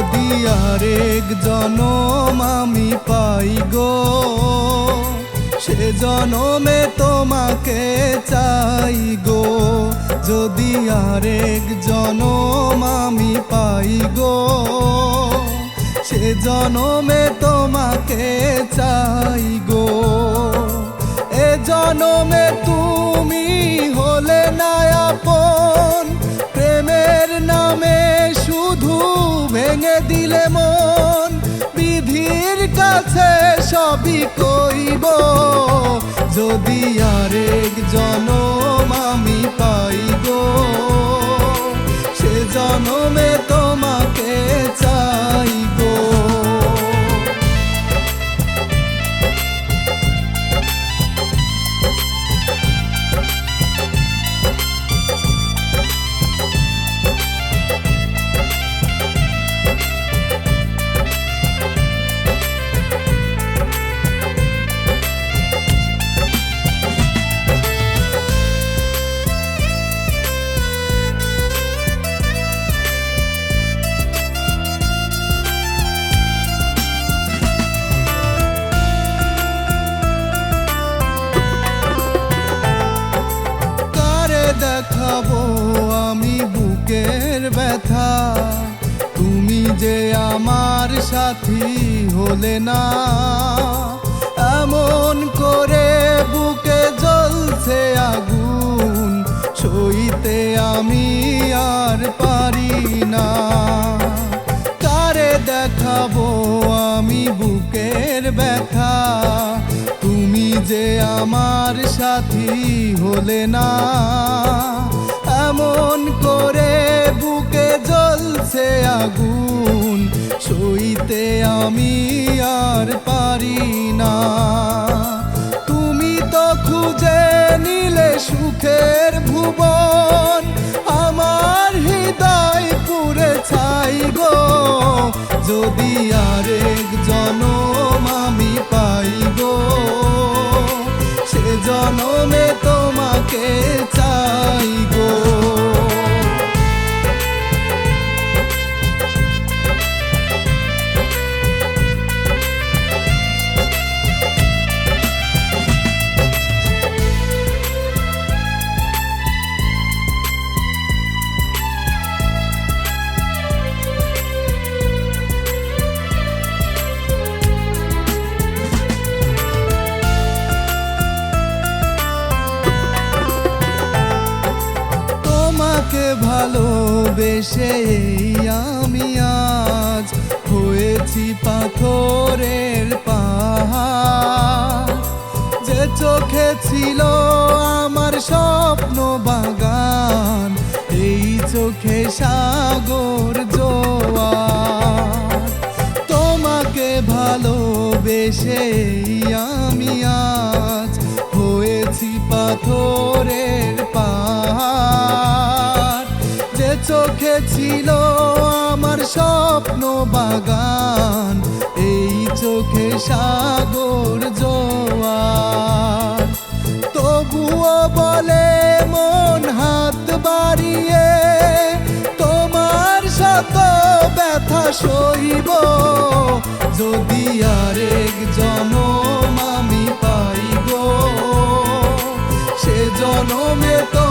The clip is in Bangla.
যদি আরেক জনম আমি পাই গো, সে জনমে তোমাকে চাই গো। যদি আরেক জনম আমি পাই গো, সে জনমে তোমাকে চাই গো। এ জনমে তুমি হলে না আপন, প্রেমের নামে শুধু ভেঙে দিলে মন। বিধির কাছে সবই কইব, যদি আরেক জনম আমি পাই গো, সে জনমে তোমাকে চাই গো। দেখাবো আমি বুকের ব্যথা, তুমি যে আমার সাথী হলে না। এমন করে বুকে জ্বলছে আগুন, সইতে আমি আর পারি না। কারে দেখাবো আমি বুকের ব্যথা, তুমি যে আমার সাথী হলে না। এমন করে বুকে জ্বলছে আগুন, সইতে আমি আর পারি না। তুমি তো খুঁজে নিলে সুখের ভুবন, আমার হৃদয় পুড়ে ছাই গো। যদি আরেক জনম আমি পাই গো, সে জনমে তোমাকে চাই গো। ভালোবেসে আমি আজ হয়েছি পাথরের পাহাড়। যে চোখে ছিল আমার স্বপ্ন বাগান, এই চোখে সাগর জোয়ার। তোমাকে ভালোবেসে আমি আজ হয়েছি পাথরের পাহাড়। যে চোখে ছিল আমার স্বপ্ন বাগান, এই চোখে সাগর জোয়ার। তবুও বলে মন হাত বাড়িয়ে, তোমার শত ব্যথা সইব। যদি আরেক জনম আমি পাই গো, সে জনমে তো